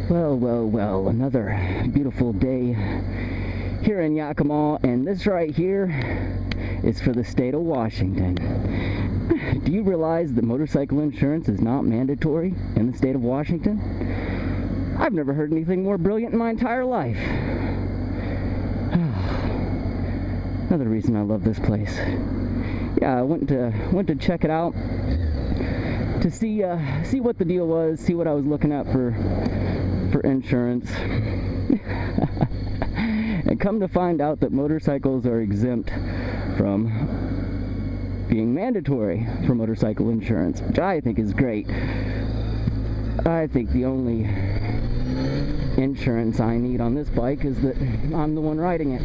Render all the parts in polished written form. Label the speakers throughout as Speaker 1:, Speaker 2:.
Speaker 1: Well, well, well, another beautiful day here in Yakima, and this right here is for the state of Washington. Do you realize that motorcycle insurance is not mandatory in the state of Washington? I've never heard anything more brilliant in my entire life. Another reason I love this place. Yeah, I went to check it out to see what the deal was, see what I was looking at for insurance. And come to find out that motorcycles are exempt from being mandatory for motorcycle insurance, which I think is great. I think the only insurance I need on this bike is that I'm the one riding it.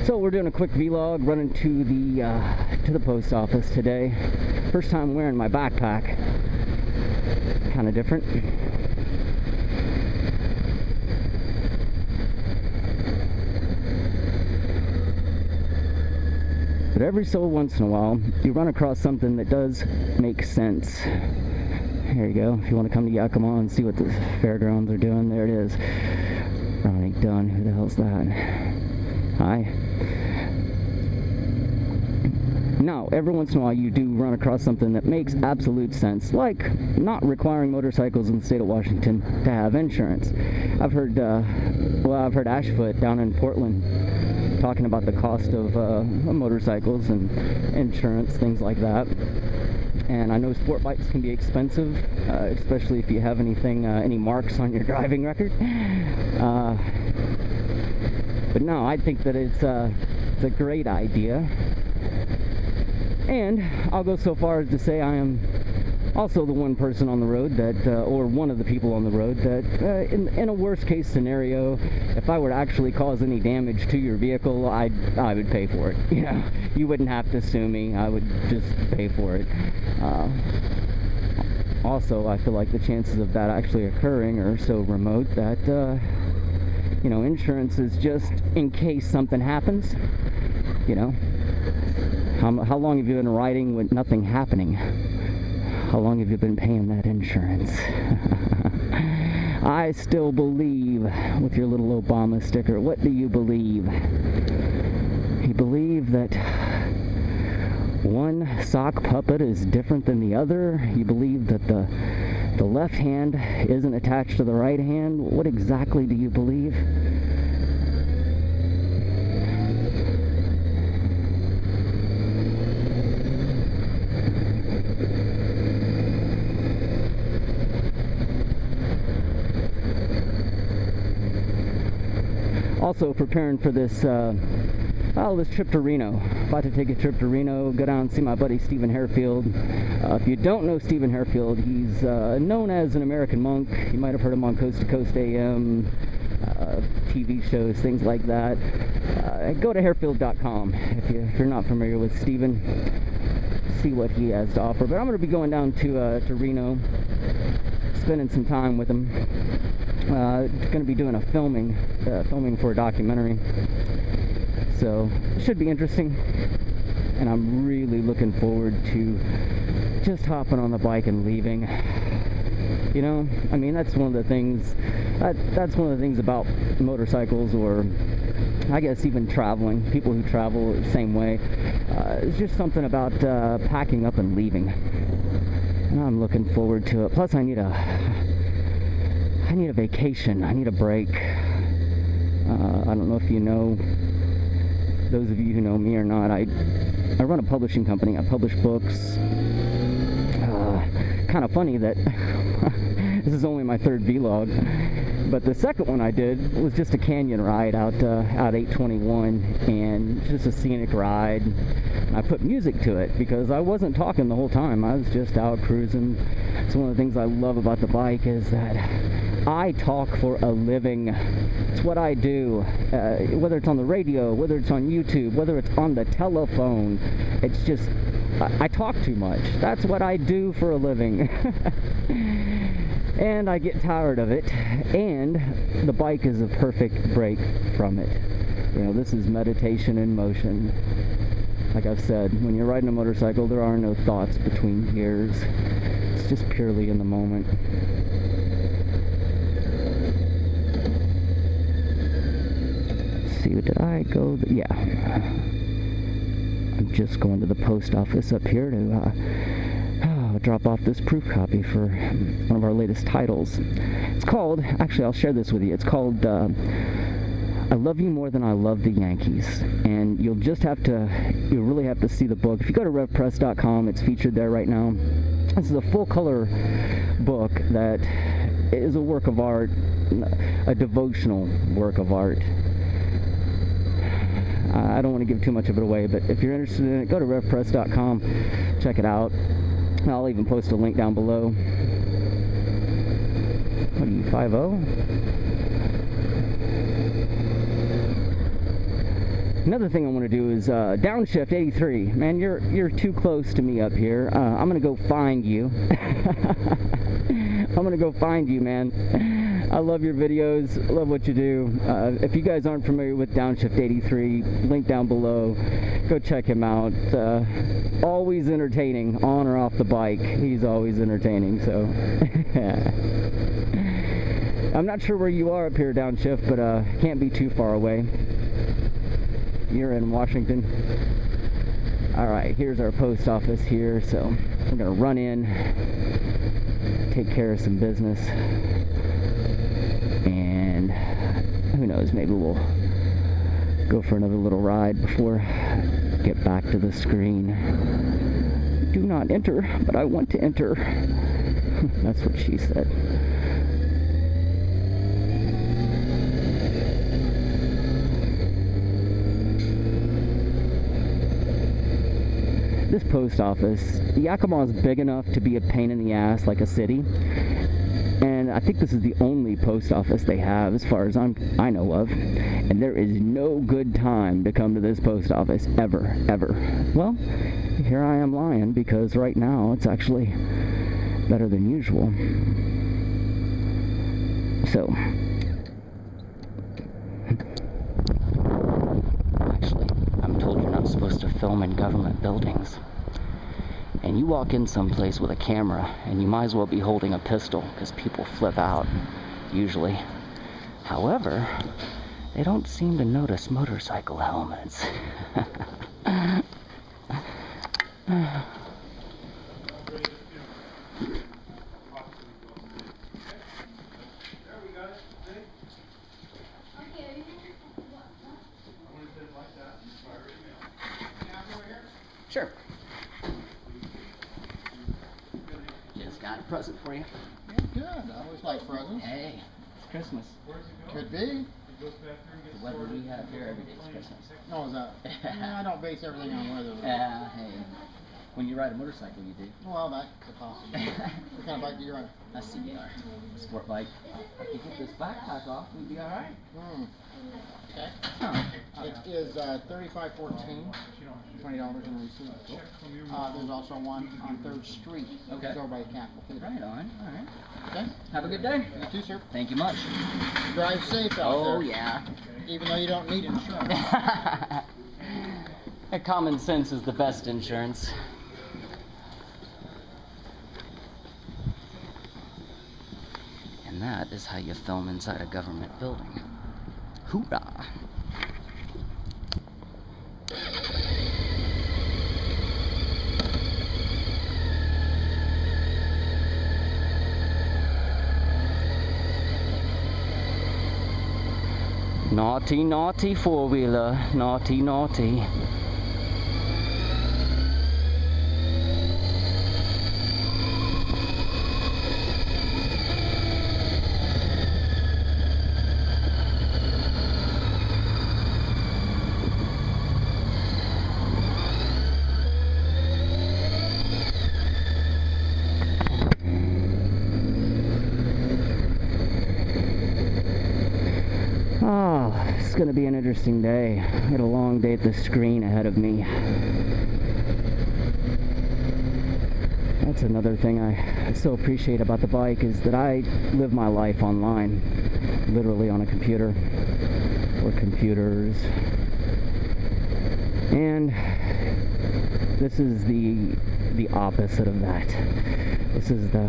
Speaker 1: So we're doing a quick vlog, running to the post office today. First time wearing my backpack. Kind of different. But every so once in a while, you run across something that does make sense. Here you go. If you want to come to Yakima and see what the fairgrounds are doing, there it is. Ronnie Dunn, who the hell's that? Hi. Now, every once in a while you do run across something that makes absolute sense, like not requiring motorcycles in the state of Washington to have insurance. I've heard Ashfoot down in Portland talking about the cost of motorcycles and insurance, things like that. And I know sport bikes can be expensive, especially if you have any marks on your driving record. But no, I think that it's a great idea. And I'll go so far as to say I am also the one person on the road that, or one of the people on the road that, in a worst case scenario, if I were to actually cause any damage to your vehicle, I would pay for it. You know, you wouldn't have to sue me. I would just pay for it. Also, I feel like the chances of that actually occurring are so remote that, you know, insurance is just in case something happens, you know. How long have you been riding with nothing happening? How long have you been paying that insurance? I still believe, with your little Obama sticker, what do you believe? You believe that one sock puppet is different than the other? You believe that the left hand isn't attached to the right hand? What exactly do you believe? Also preparing for this this trip to Reno. About to take a trip to Reno, go down and see my buddy Stephen Harefield. If you don't know Stephen Harefield, he's known as an American monk. You might have heard him on Coast to Coast AM, TV shows, things like that. Go to harefield.com if you're not familiar with Stephen. See what he has to offer. But I'm going to be going down to Reno, spending some time with him. Going to be doing a filming for a documentary, so it should be interesting, and I'm really looking forward to just hopping on the bike and leaving. You know, I mean, that's one of the things about motorcycles, or I guess even traveling. People who travel the same way. It's just something about packing up and leaving, and I'm looking forward to it. Plus, I need a vacation. I need a break. I don't know if you know, those of you who know me or not, I run a publishing company. I publish books. Kind of funny that this is only my third vlog, but the second one I did was just a canyon ride out 821, and just a scenic ride. I put music to it because I wasn't talking the whole time. I was just out cruising. It's one of the things I love about the bike is that I talk for a living. It's what I do, whether it's on the radio, whether it's on YouTube, whether it's on the telephone. It's just, I talk too much. That's what I do for a living. And I get tired of it, and the bike is a perfect break from it. You know, this is meditation in motion. Like I've said, when you're riding a motorcycle, there are no thoughts between gears. It's just purely in the moment. Let's see, did I go? Yeah. I'm just going to the post office up here to drop off this proof copy for one of our latest titles. It's called, actually I'll share this with you, it's called I Love You More Than I Love the Yankees. And you'll really have to see the book. If you go to rev-press.com, it's featured there right now. This is a full color book that is a work of art, a devotional work of art. I don't want to give too much of it away, but if you're interested in it, go to rev-press.com, check it out. I'll even post a link down below. What are you, 5-0? Another thing I want to do is downshift 83. Man, you're too close to me up here. I'm gonna go find you. I'm gonna go find you, man. I love your videos. I love what you do. If you guys aren't familiar with Downshift 83, link down below. Go check him out. Always entertaining, on or off the bike. He's always entertaining. So, I'm not sure where you are up here, Downshift, but can't be too far away. You're in Washington. Alright, here's our post office here, so we're gonna run in, take care of some business, and who knows, maybe we'll go for another little ride before I get back to the screen. Do not enter, but I want to enter. That's what she said. This post office, Yakima is big enough to be a pain in the ass like a city, and I think this is the only post office they have as far as I know of, and there is no good time to come to this post office, ever. Well, here I am lying, because right now it's actually better than usual. So, I'm told you're not supposed to film in government buildings. And you walk in someplace with a camera, and you might as well be holding a pistol, because people flip out, usually. However, they don't seem to notice motorcycle helmets. Sure. Just got a present for you.
Speaker 2: Yeah, good. I always like presents.
Speaker 1: Hey, it's Christmas.
Speaker 2: Could be.
Speaker 1: The weather we have here every day is Christmas.
Speaker 2: No, is that? Yeah, I don't base everything on weather.
Speaker 1: Hey. When you ride a motorcycle, you do.
Speaker 2: Well, that's a possibility. What kind of bike do you ride?
Speaker 1: A CBR. Sport bike. I could get this backpack off, we'd be alright.
Speaker 2: Okay.
Speaker 1: Huh.
Speaker 2: It is $35.14. $20 in a receipt. There's also one on 3rd Street.
Speaker 1: Okay.
Speaker 2: It's over by the Capitol Theater.
Speaker 1: Right on. Alright.
Speaker 2: Okay.
Speaker 1: Have a good day.
Speaker 2: You too, sir.
Speaker 1: Thank you much.
Speaker 2: Drive safe out there.
Speaker 1: Oh, yeah.
Speaker 2: Even though you don't need insurance.
Speaker 1: Common sense is the best insurance. And that is how you film inside a government building. Hoorah! Naughty, naughty four-wheeler. Naughty, naughty. Oh, it's going to be an interesting day. I got a long day at the screen ahead of me. That's another thing I so appreciate about the bike, is that I live my life online, literally on a computer, or computers. And This is the opposite of that. This is the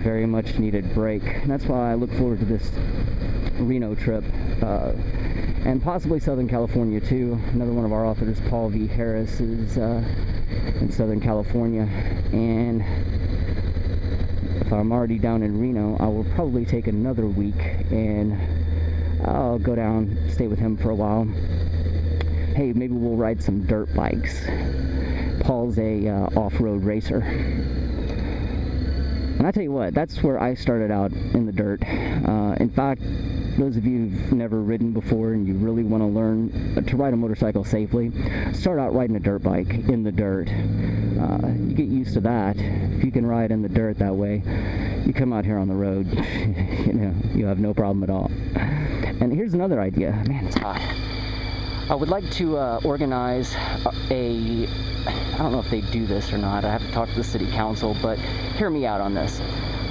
Speaker 1: very much needed break. And that's why I look forward to this Reno trip, and possibly Southern California too. Another one of our authors, Paul V. Harris, is in Southern California, and if I'm already down in Reno, I will probably take another week and I'll go down, stay with him for a while. Hey, maybe we'll ride some dirt bikes. Paul's a off-road racer. And I tell you what, that's where I started out, in the dirt. In fact, those of you who've never ridden before and you really want to learn to ride a motorcycle safely, start out riding a dirt bike in the dirt. You get used to that. If you can ride in the dirt that way, you come out here on the road, you know, you have no problem at all. And here's another idea. Man, it's hot. I would like to organize a, I don't know if they do this or not, I have to talk to the city council, but hear me out on this.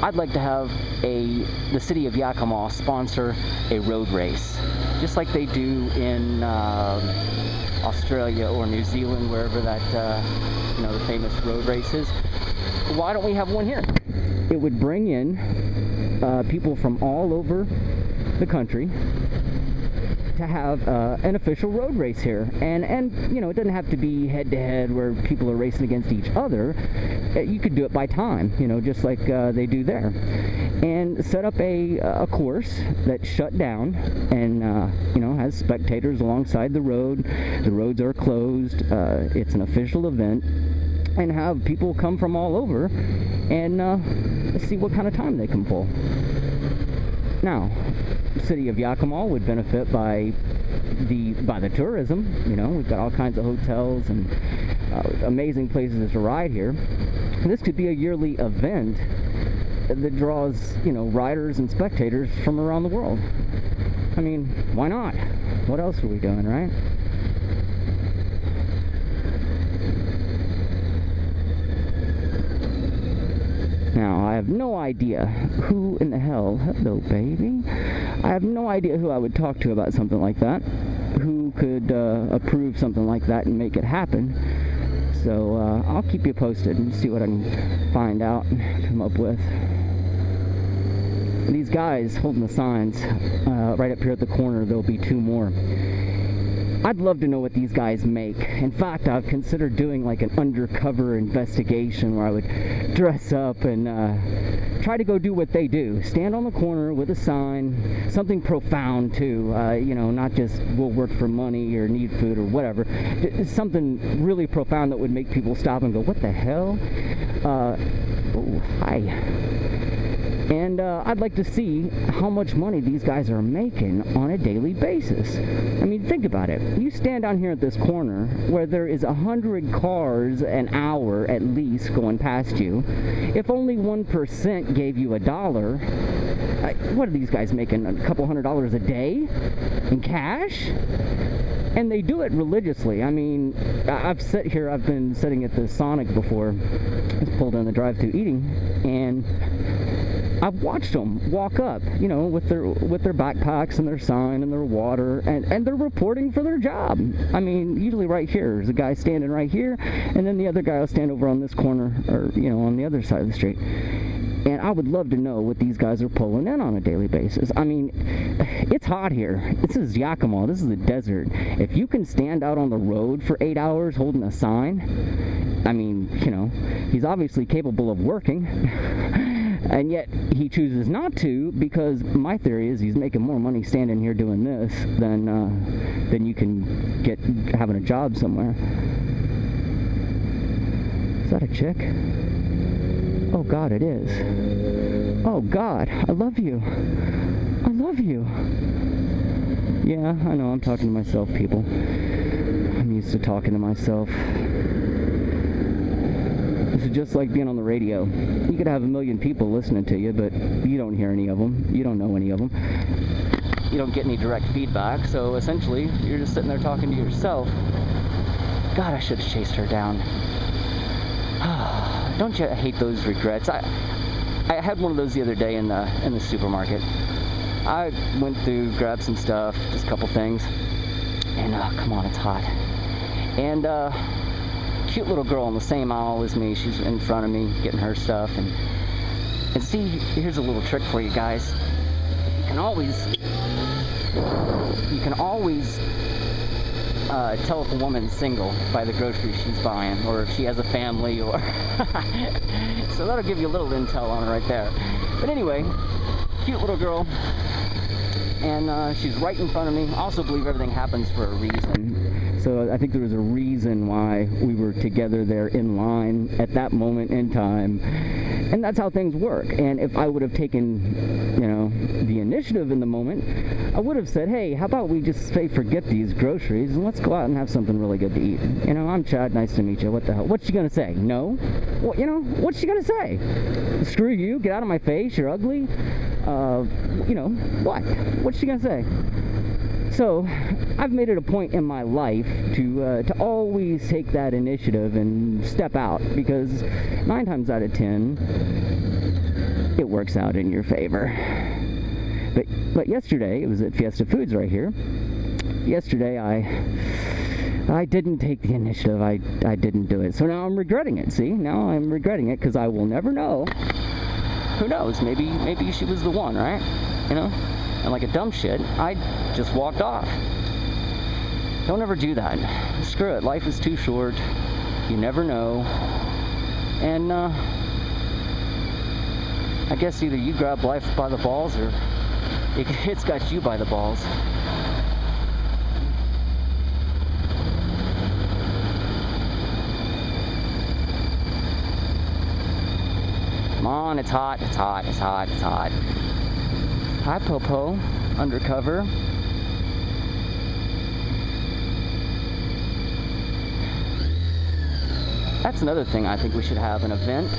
Speaker 1: I'd like to have the city of Yakima sponsor a road race, just like they do in Australia or New Zealand, wherever that, you know, the famous road race is. Why don't we have one here? It would bring in people from all over the country to have an official road race here, and you know, it doesn't have to be head-to-head where people are racing against each other. You could do it by time, you know, just like they do there, and set up a course that's shut down and you know, has spectators alongside the road. The roads are closed. It's an official event, and have people come from all over and see what kind of time they can pull. Now, the city of Yakima would benefit by the tourism. You know, we've got all kinds of hotels and amazing places to ride here. This could be a yearly event that draws, you know, riders and spectators from around the world. I mean, why not? What else are we doing, right? Now, I have no idea who in the hell, hello baby, I have no idea who I would talk to about something like that, who could approve something like that and make it happen. So I'll keep you posted and see what I can find out and come up with. These guys holding the signs, right up here at the corner, there'll be two more. I'd love to know what these guys make. In fact, I've considered doing like an undercover investigation where I would dress up and try to go do what they do. Stand on the corner with a sign, something profound too, you know, not just we'll work for money or need food or whatever. Something really profound that would make people stop and go, what the hell? Oh, hi. And I'd like to see how much money these guys are making on a daily basis. I mean, think about it. You stand down here at this corner where there is 100 cars an hour at least going past you. If only 1% gave you $1, what are these guys making? A couple $100 a day in cash? And they do it religiously. I mean, I've been sitting at the Sonic before. Just pulled in the drive-thru eating, and I've watched them walk up, you know, with their backpacks and their sign and their water, and they're reporting for their job. I mean, usually right here, there's a guy standing right here, and then the other guy will stand over on this corner, or, you know, on the other side of the street. And I would love to know what these guys are pulling in on a daily basis. I mean, it's hot here. This is Yakima. This is the desert. If you can stand out on the road for 8 hours holding a sign, I mean, you know, he's obviously capable of working. And yet he chooses not to, because my theory is he's making more money standing here doing this than you can get having a job somewhere. Is that a chick? Oh God, it is. Oh God, I love you. I love you. Yeah, I know, I'm talking to myself, people. I'm used to talking to myself. This is just like being on the radio. You could have 1 million people listening to you, but you don't hear any of them. You don't know any of them. You don't get any direct feedback, so essentially, you're just sitting there talking to yourself. God, I should have chased her down. Don't you hate those regrets? I had one of those the other day in the supermarket. I went through, grabbed some stuff, just a couple things, and come on, it's hot. And cute little girl in the same aisle as me. She's in front of me getting her stuff. And see, here's a little trick for you guys. You can always tell if a woman's single by the groceries she's buying, or if she has a family, or so that'll give you a little intel on her right there. But anyway, cute little girl, and she's right in front of me. I also believe everything happens for a reason. So I think there was a reason why we were together there in line at that moment in time. And that's how things work. And if I would have taken, you know, the initiative in the moment, I would have said, hey, how about we just say forget these groceries and let's go out and have something really good to eat. You know, I'm Chad, nice to meet you. What the hell? What's she gonna say? No? Well, you know, what's she gonna say? Screw you, get out of my face, you're ugly? You know, what? What's she gonna say? So, I've made it a point in my life to always take that initiative and step out, because 9 times out of 10, it works out in your favor. But yesterday, it was at Fiesta Foods right here. Yesterday, I didn't take the initiative. I didn't do it. So now I'm regretting it. See, now I'm regretting it because I will never know. Who knows? Maybe she was the one, right? You know. And like a dumb shit, I just walked off. Don't ever do that. Screw it. Life is too short. You never know. And I guess either you grab life by the balls, or it's got you by the balls. Come on, it's hot, it's hot, it's hot, it's hot. Hi, Popo, undercover. That's another thing I think we should have, an event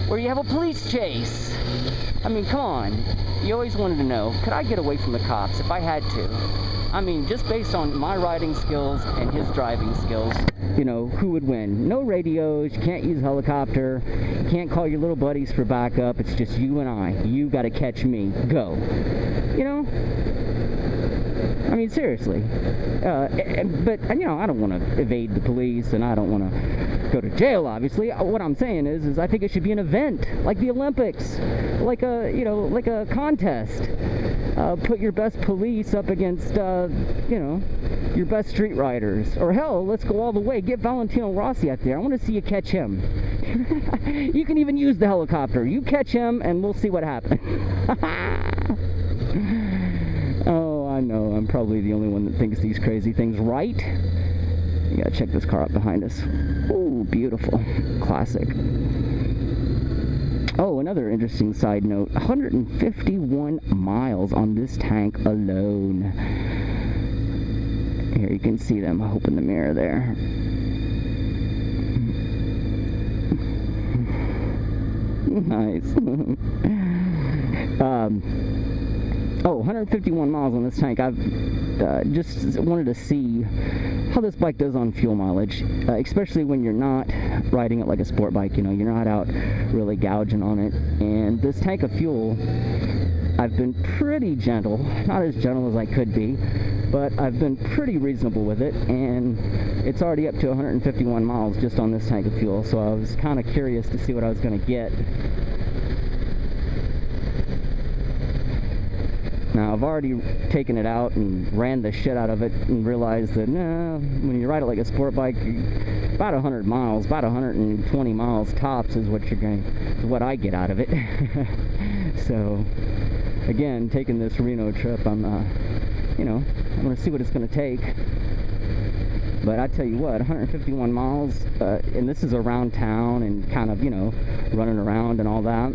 Speaker 1: where you have a police chase. I mean, come on. You always wanted to know, could I get away from the cops if I had to? I mean, just based on my riding skills and his driving skills, you know, who would win? No radios, you can't use helicopter, you can't call your little buddies for backup, it's just you and I. You gotta catch me. Go. You know? I mean, seriously. But, you know, I don't want to evade the police, and I don't want to go to jail, obviously. What I'm saying is I think it should be an event, like the Olympics, like a, you know, like a contest. Put your best police up against, you know, your best street riders. Or hell, let's go all the way. Get Valentino Rossi out there. I want to see you catch him. You can even use the helicopter. You catch him, and we'll see what happens. Oh, I know. I'm probably the only one that thinks these crazy things, right? You gotta check this car out behind us. Oh, beautiful. Classic. Oh, another interesting side note. 151 miles on this tank alone. Here, you can see them. I hope in the mirror there. Nice. Oh, 151 miles on this tank. I've just wanted to see how this bike does on fuel mileage, especially when you're not riding it like a sport bike. You know, you're not out really gouging on it. And this tank of fuel, I've been pretty gentle, not as gentle as I could be, but I've been pretty reasonable with it, and it's already up to 151 miles just on this tank of fuel. So I was kind of curious to see what I was going to get. Now, I've already taken it out and ran the shit out of it and realized that, nah, when you ride it like a sport bike, about 100 miles, about 120 miles tops is what what I get out of it. So, again, taking this Reno trip, I'm, you know, I'm going to see what it's going to take. But I tell you what, 151 miles, and this is around town and kind of, you know, running around and all that.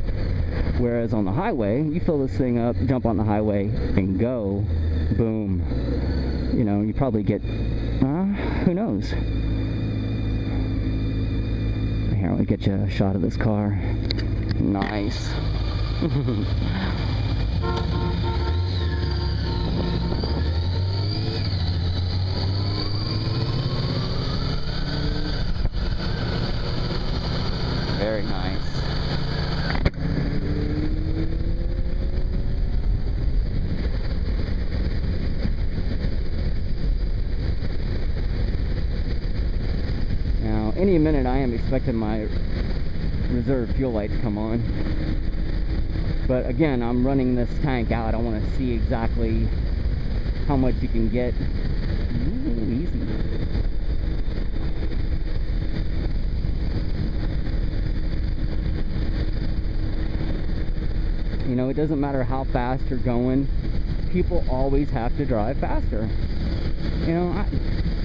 Speaker 1: Whereas on the highway, you fill this thing up, jump on the highway, and go, boom. You know, you probably get, who knows? Here, I'll get you a shot of this car. Nice. Very nice. any minute I am expecting my reserve fuel light to come on. But again, I'm running this tank out. I want to see exactly how much you can get. Ooh, easy. You know, it doesn't matter how fast you're going, people always have to drive faster. You know,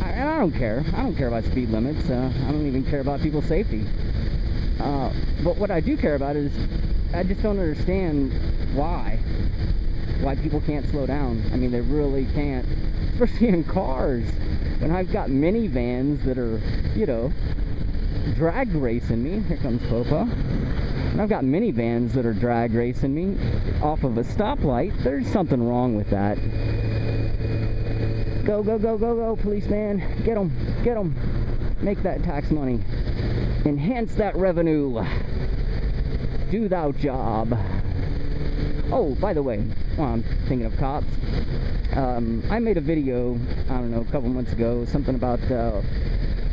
Speaker 1: and I don't care. I don't care about speed limits. I don't even care about people's safety. But what I do care about is, I just don't understand why people can't slow down. I mean, they really can't, especially in cars. When I've got minivans that are, you know, drag racing me. Here comes Popa. And I've got minivans that are drag racing me off of a stoplight. There's something wrong with that. Go, go, go, go, go, policeman. Get them, get them. Make that tax money. Enhance that revenue. Do thou job. Oh, by the way, while I'm thinking of cops, I made a video, I don't know, a couple months ago, something about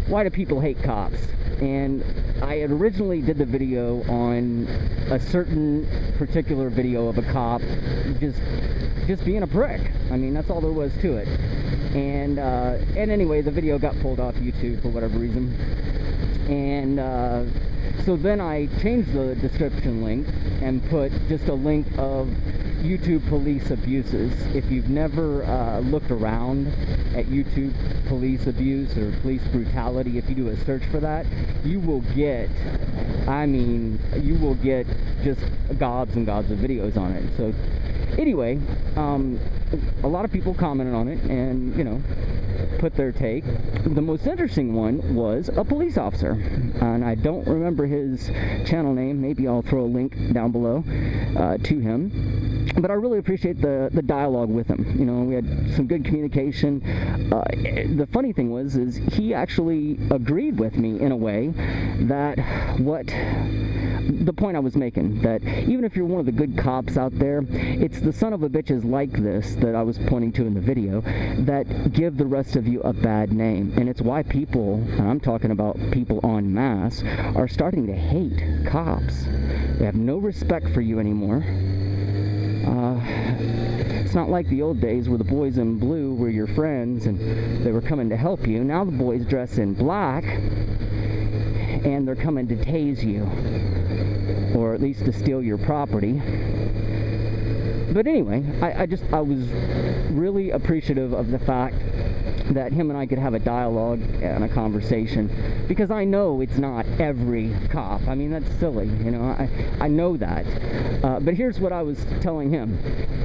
Speaker 1: why do people hate cops? And I had originally did the video on a certain particular video of a cop just being a prick. I mean, that's all there was to it. And anyway, the video got pulled off YouTube for whatever reason. And so then I changed the description link and put just a link of YouTube police abuses. If you've never looked around at YouTube police abuse or police brutality, if you do a search for that, you will get, I mean, you will get just gobs and gobs of videos on it. So anyway, a lot of people commented on it and, you know, put their take. The most interesting one was a police officer, and I don't remember his channel name. Maybe I'll throw a link down below to him. But I really appreciate the dialogue with him. You know, we had some good communication. The funny thing was, is he actually agreed with me in a way that the point I was making, that even if you're one of the good cops out there, it's the son of a bitches like this that I was pointing to in the video that give the rest of you a bad name. And it's why people, and I'm talking about people en masse, are starting to hate cops. They have no respect for you anymore. It's not like the old days where the boys in blue were your friends and they were coming to help you. Now the boys dress in black and they're coming to tase you, or at least to steal your property. But anyway, I was really appreciative of the fact that him and I could have a dialogue and a conversation, because I know it's not every cop. I mean, that's silly, you know, I know that. But here's what I was telling him.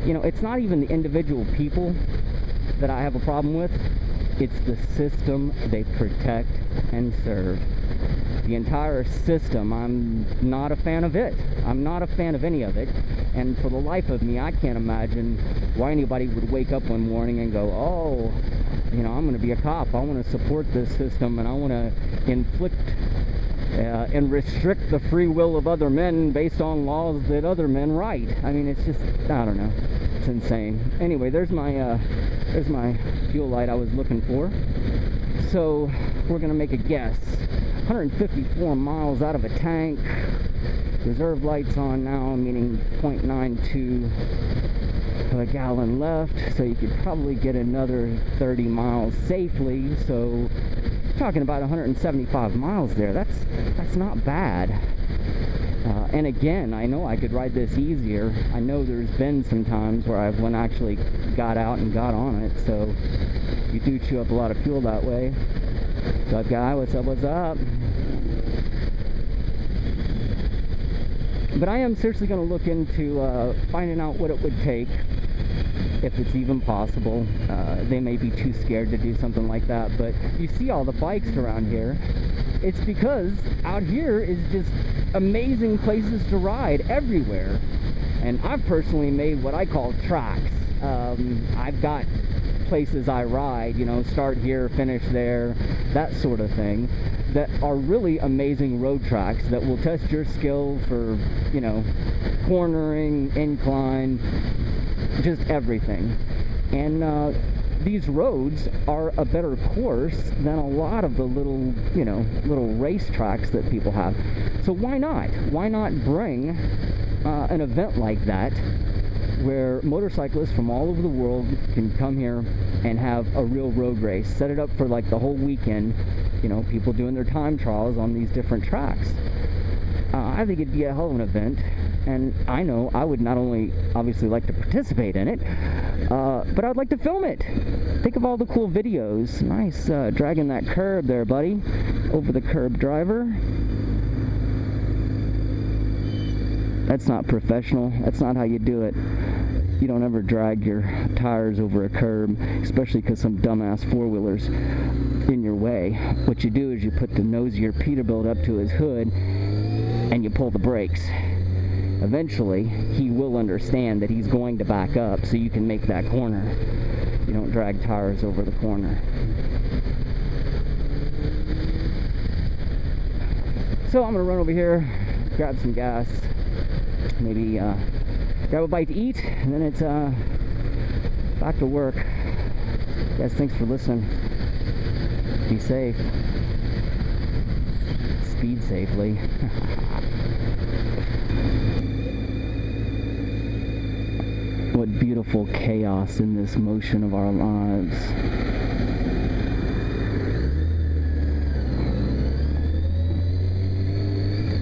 Speaker 1: You know, it's not even the individual people that I have a problem with. It's the system they protect and serve. The entire system, I'm not a fan of it. I'm not a fan of any of it. And for the life of me, I can't imagine why anybody would wake up one morning and go, oh, you know, I'm going to be a cop. I want to support this system, and I want to inflict and restrict the free will of other men based on laws that other men write. I mean, it's just, I don't know. It's insane. Anyway, there's my fuel light I was looking for. So we're going to make a guess. 154 miles out of a tank. Reserve lights on now, meaning 0.92 of a gallon left. So you could probably get another 30 miles safely. So talking about 175 miles there. That's not bad. And again, I know I could ride this easier. I know there's been some times where I've actually got out and got on it. So you do chew up a lot of fuel that way. What's up, guy? What's up? What's up? But I am seriously going to look into finding out what it would take, if it's even possible. They may be too scared to do something like that, but you see all the bikes around here. It's because out here is just amazing places to ride everywhere. And I've personally made what I call tracks. I've got places I ride, you know, start here, finish there, that sort of thing, that are really amazing road tracks that will test your skill for, you know, cornering, incline, just everything. And these roads are a better course than a lot of the little, you know, little race tracks that people have. So why not? Why not bring an event like that where motorcyclists from all over the world can come here and have a real road race? Set it up for like the whole weekend, you know, people doing their time trials on these different tracks. I think it'd be a hell of an event, and I know I would not only obviously like to participate in it, but I'd like to film it. Think of all the cool videos. Nice dragging that curb there, buddy. Over the curb, driver. That's not professional. That's not how you do it. You don't ever drag your tires over a curb, especially because some dumbass four-wheeler's in your way. What you do is you put the nose of your Peterbilt up to his hood and you pull the brakes. Eventually, he will understand that he's going to back up so you can make that corner. You don't drag tires over the corner. So I'm going to run over here, grab some gas, maybe grab a bite to eat, and then it's back to work. Guys, thanks for listening. Be safe. Speed safely. What beautiful chaos in this motion of our lives.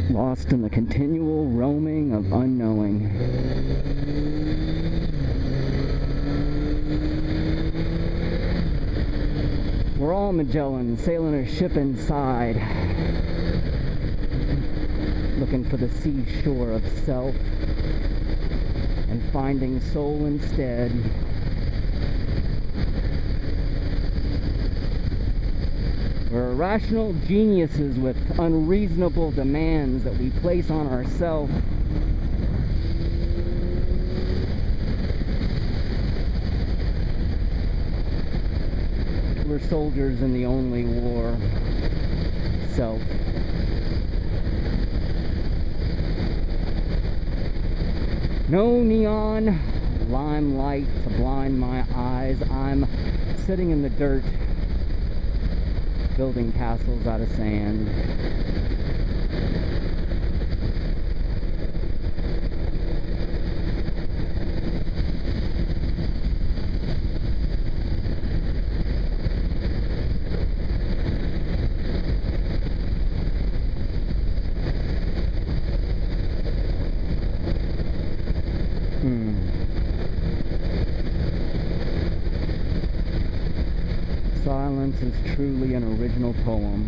Speaker 1: Lost in the continual roaming of unknowing. We're all Magellan, sailing a ship inside, looking for the seashore of self and finding soul instead. We're irrational geniuses with unreasonable demands that we place on ourselves. We're soldiers in the only war, self. No neon limelight to blind my eyes. I'm sitting in the dirt, building castles out of sand. Silence is truly an original poem.